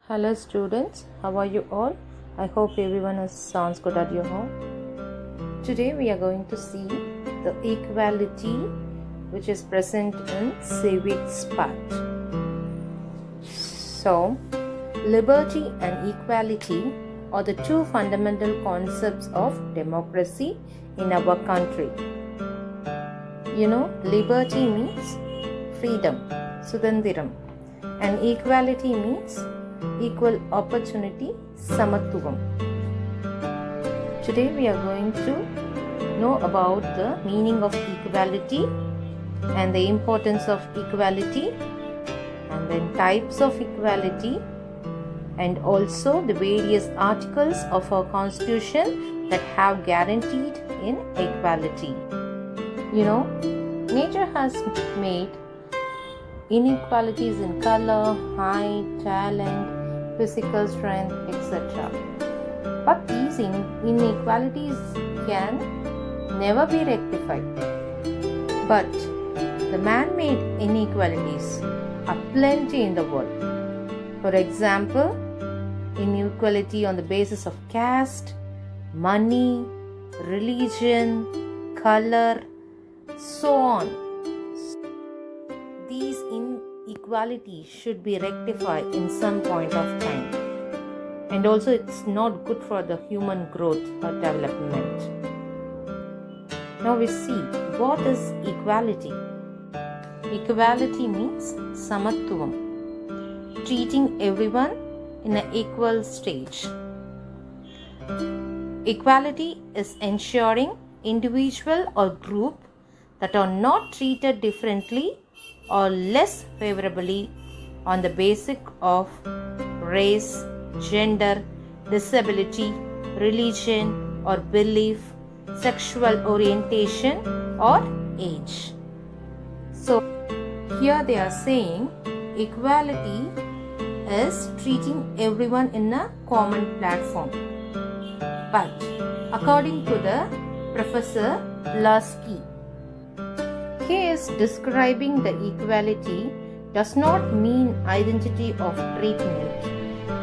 Hello students, how are you all? I hope everyone sounds good at your home. Today we are going to see the equality which is present in civics part. So, liberty and equality are the two fundamental concepts of democracy in our country. Liberty means freedom, sudandhiram, and equality means equal opportunity, samattuvam. Today we are going to know about the meaning of equality and the importance of equality, and then types of equality, and also the various articles of our constitution that have guaranteed in equality. Nature has made inequalities in color, height, talent, physical strength, etc. But these inequalities can never be rectified. But the man-made inequalities are plenty in the world. For example, inequality on the basis of caste, money, religion, color, so on. These inequalities should be rectified in some point of time, and also it's not good for the human growth or development. Now we see what is equality. Equality means samattuvam, treating everyone in an equal stage. Equality is ensuring individual or group that are not treated differently or less favorably on the basis of race, gender, disability, religion or belief, sexual orientation or age. So here they are saying equality is treating everyone in a common platform. But according to the Professor Lasky, he is describing the equality does not mean identity of treatment,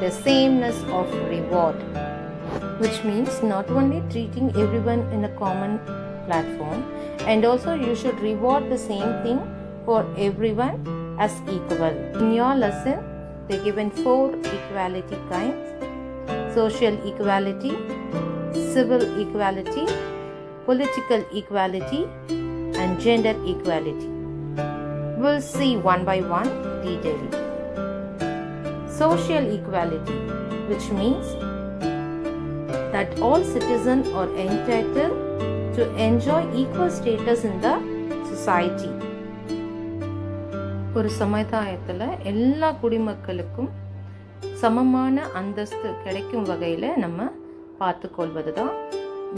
the sameness of reward, which means not only treating everyone in a common platform, and also you should reward the same thing for everyone as equal. In your lesson, they given 4 equality kinds: social equality, civil equality, political equality, and gender equality. We'll see one by one detailing. Social equality, which means that all citizens are entitled to enjoy equal status in the society. ஒரு சமுதாயத்தில் எல்லா குடிமக்களுக்கும் சமமான அந்தஸ்து கிடைக்கும் வகையில் நம்ம பார்த்துக்கொள்வது தான்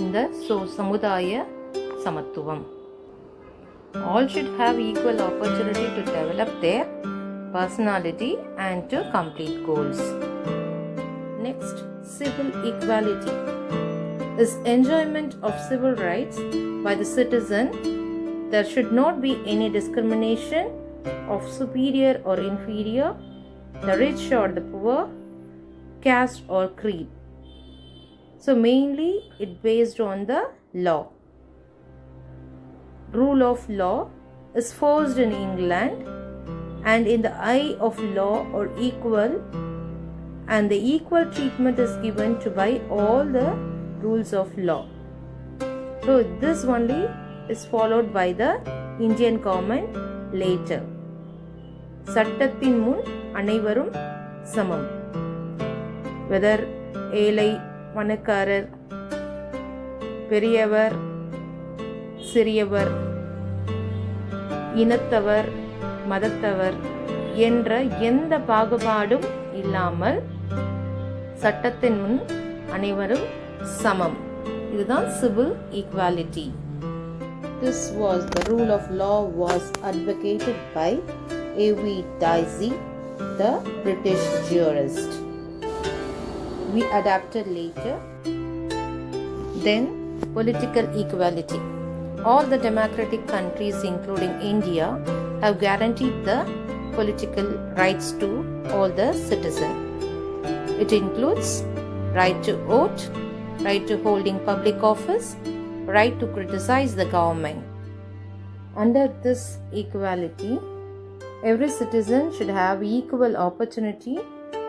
இந்த சமுதாய சமத்துவம். All should have equal opportunity to develop their personality and to complete goals. Next, civil equality is enjoyment of civil rights by the citizen. There should not be any discrimination of superior or inferior, the rich or the poor, caste or creed. So mainly it based on the law. Rule of law is forced in England, and in the eye of law are equal, and the equal treatment is given to by all the rules of law. So this only is followed by the Indian government later. சட்டத்தின் முன் அனைவரும் சமம். Whether ஏழை, பணக்காரர், பெரியவர், சிறியவர், இனத்தவர், மதத்தவர் என்ற எந்த பாகுபாடும் இல்லாமல் சட்டத்தின் முன் அனைவரும் சமம். இதுதான் civil equality. This was the rule of law was advocated by A.V. Dicey, the British jurist. We adapted later. Then political equality. All the democratic countries, including India, have guaranteed the political rights to all the citizens. It includes right to vote, right to holding public office, right to criticize the government. Under this equality, every citizen should have equal opportunity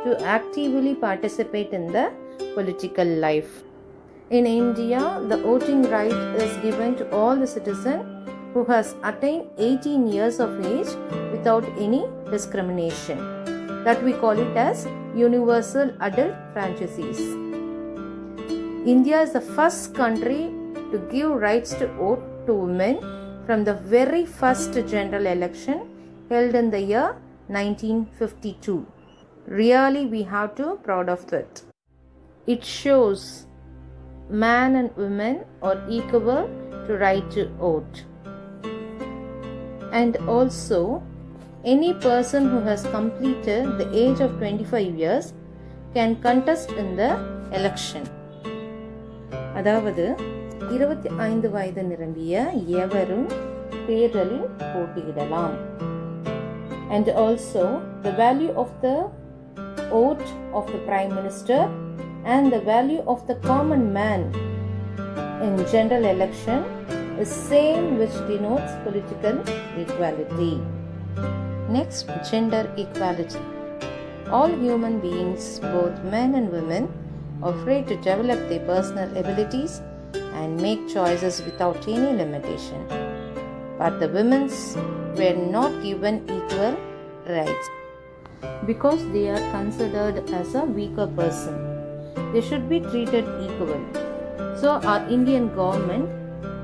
to actively participate in the political life. In India, the voting right is given to all the citizens who has attained 18 years of age without any discrimination. That we call it as universal adult franchise. India is the first country to give rights to vote to women from the very first general election held in the year 1952. Really, we have to be proud of that. It shows man and women are equal to right to vote. And also, any person who has completed the age of 25 years can contest in the election. அதாவது 25 வயது நிரம்பிய எவரும் தேர்தலில் போட்டியிடலாம். And also, the value of the vote of the Prime Minister and the value of the common man in general election is same, which denotes political equality. Next, gender equality. All human beings, both men and women, are free to develop their personal abilities and make choices without any limitation. But the women were not given equal rights because they are considered as a weaker person. They should be treated equally. So our Indian government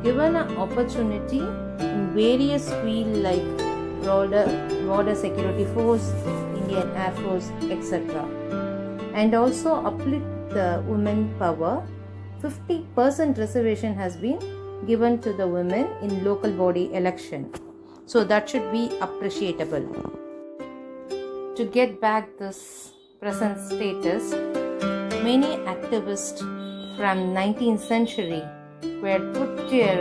given an opportunity in various fields like border security force, Indian Air Force, etc. And also uplift the women power. 50% reservation has been given to the women in local body election. So that should be appreciable. To get back this present status, many activists from 19th century were put their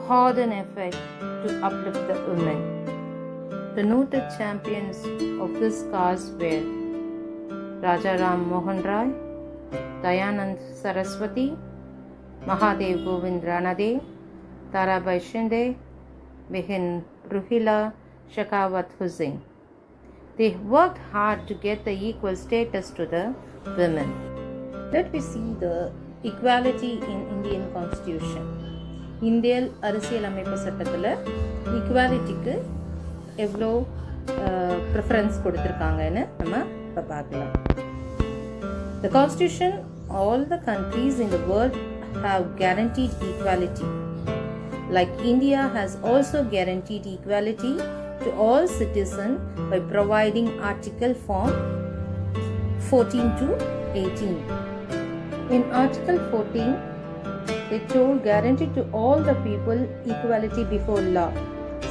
hard and effort to uplift the women. The noted champions of this cause were Rajaram Mohan Rai, Dayanand Saraswati, Mahadev Govind Ranade, Tarabai Shinde, Behin Ruhila Shekhawat Hussain. They worked hard to get the equal status to the women. Let me see the equality in Indian Constitution. இந்தியல் அரசியல் அமைப்பு சட்டத்தில் ஈக்குவாலிட்டிக்கு எவ்வளோ preference கொடுத்துருக்காங்கன்னு நம்ம இப்போ பார்க்கலாம். The Constitution, all the countries in the world have guaranteed equality. Like India has also guaranteed equality to all citizens by providing Article Form 14 to 18. In Article 14, they told guarantee to all the people equality before law.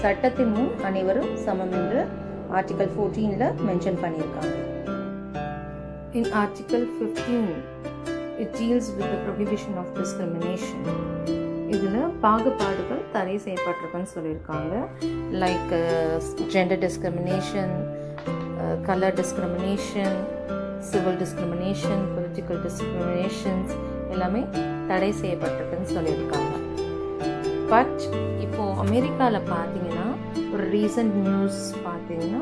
சட்டத்தின் முன் அனைவரும் சமம் என்று Article 14ல mention பண்ணியிருக்காங்க. In Article 15, it deals with the prohibition of discrimination. இதில் பாகுபாடுகள் தடை செய்யப்பட்டிருக்குன்னு சொல்லியிருக்காங்க. Like gender discrimination, colour discrimination, civil discrimination, political discriminations எல்லாமே தடை செய்யப்பட்டிருக்குன்னு சொல்லியிருக்காங்க. பட் இப்போது அமெரிக்காவில் பார்த்தீங்கன்னா ஒரு ரீசன்ட் நியூஸ் பார்த்தீங்கன்னா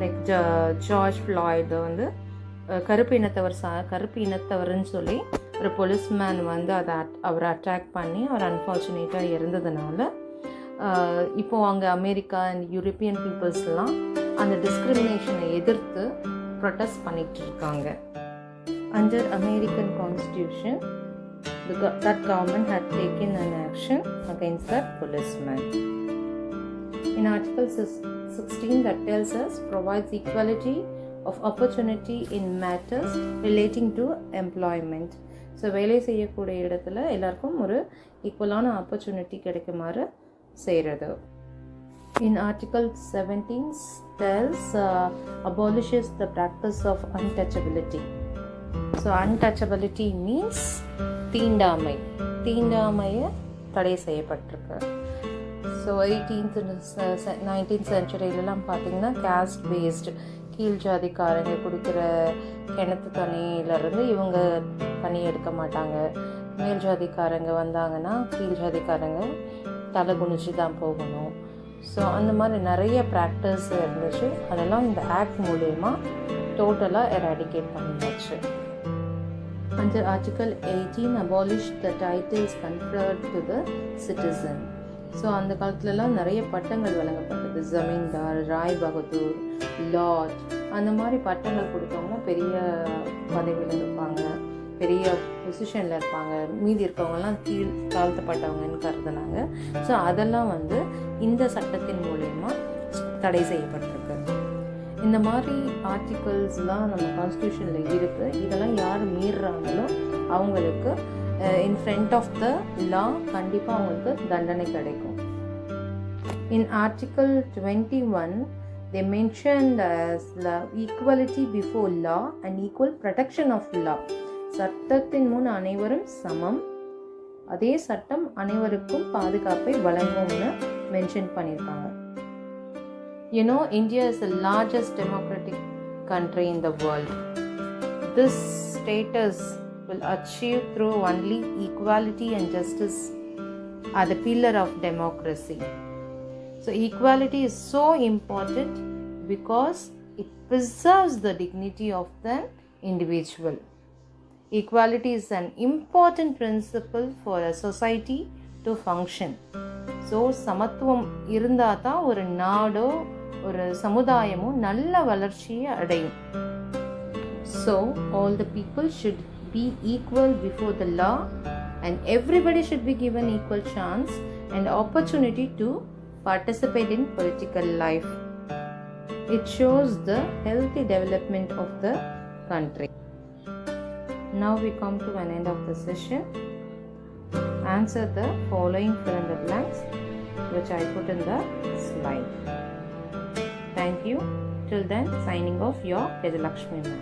லைக் ஜார்ஜ் ஃப்ளாய்டு வந்து கருப்பு இனத்தவர்னு சொல்லி ஒரு போலீஸ்மேன் வந்து அவரை அட்டாக் பண்ணி அவர் அன்ஃபார்ச்சுனேட்டாக இறந்ததுனால இப்போது அங்கே அமெரிக்கா அண்ட் யூரோப்பியன் பீப்புள்ஸ்லாம் அந்த டிஸ்கிரிமினேஷனை எதிர்த்து ப்ரொட்டஸ்ட் பண்ணிகிட்டு இருக்காங்க. Under American constitution, that government had taken an action against that policeman. In Article 16, that tells us provides equality of opportunity in matters relating to employment. So வேலை செய்யக்கூடிய இடத்துல எல்லாருக்கும் ஒரு ஈக்குவலான ஆப்பர்ச்சுனிட்டி கிடைக்குமாறு செய்கிறது. In Article 17 tells abolishes the practice of untouchability. So untouchability means தீண்டாமையை தடை செய்யப்பட்டிருக்கு. So 18th 19th சென்ச்சுரியிலலாம் பார்த்தீங்கன்னா கேஸ்ட் பேஸ்டு கீழ் ஜாதிக்காரங்க குடிக்கிற கிணத்து தண்ணியிலேருந்து இவங்க தண்ணி எடுக்க மாட்டாங்க. மேல் ஜாதிக்காரங்க வந்தாங்கன்னா கீழ் ஜாதிக்காரங்க தலை குனிச்சு தான் போகணும். ஸோ அந்த மாதிரி நிறைய ப்ராக்டிஸ் இருந்துச்சு. அதெல்லாம் இந்த ஆக்ட் மூலயமா டோட்டலாக எராடிகேட் பண்ணியாச்சு. Under Article 18 abolished the titles conferred to the citizen. So அந்த காலத்துலலாம் நிறைய பட்டங்கள் வழங்கப்பட்டது. ஜமீன்தார், ராய் பகதூர், லார்ட், அந்த மாதிரி பட்டங்கள் கொடுத்தவங்க பெரிய பதவியில் இருப்பாங்க, பெரிய பொசிஷனில் இருப்பாங்க. மீதி இருக்கவங்கலாம் கீழ் தாழ்த்தப்பட்டவங்கன்னு கருதுனாங்க. ஸோ அதெல்லாம் வந்து இந்த சட்டத்தின் மூலயமா தடை செய்யப்பட்டிருக்கு. இந்த மாதிரி ஆர்டிகல்ஸ்லாம் நம்ம கான்ஸ்டியூஷனில் இருக்குது. இதெல்லாம் யார் மீறுறாங்களோ அவங்களுக்கு in front of the law கண்டிப்பாக அவங்களுக்கு தண்டனை கிடைக்கும். In Article 21 they mentioned as equality before law and equal protection of law. சட்டத்தின் முன் அனைவரும் சமம், அதே சட்டம் அனைவருக்கும் பாதுகாப்பை வழங்கும்னு மென்ஷன் பண்ணியிருக்காங்க. You know, India is the largest democratic country in the world. This status will achieve through only equality and justice are the pillar of democracy. So equality is so important because it preserves the dignity of the individual. Equality is an important principle for a society to function. So சமத்துவம் இருந்தால் தான் ஒரு நாடோ ஒரு சமுதாயமோ நல்ல வளர்ச்சியை அடையும். So all the people should be equal before the law and everybody should be given equal chance and opportunity to participate in political life. It shows the healthy development of the country. Now we come to an end of the session. Answer the following fill in the blanks which I put in the slide. Thank you. Till then, signing off, your Kejalakshmi ma'am.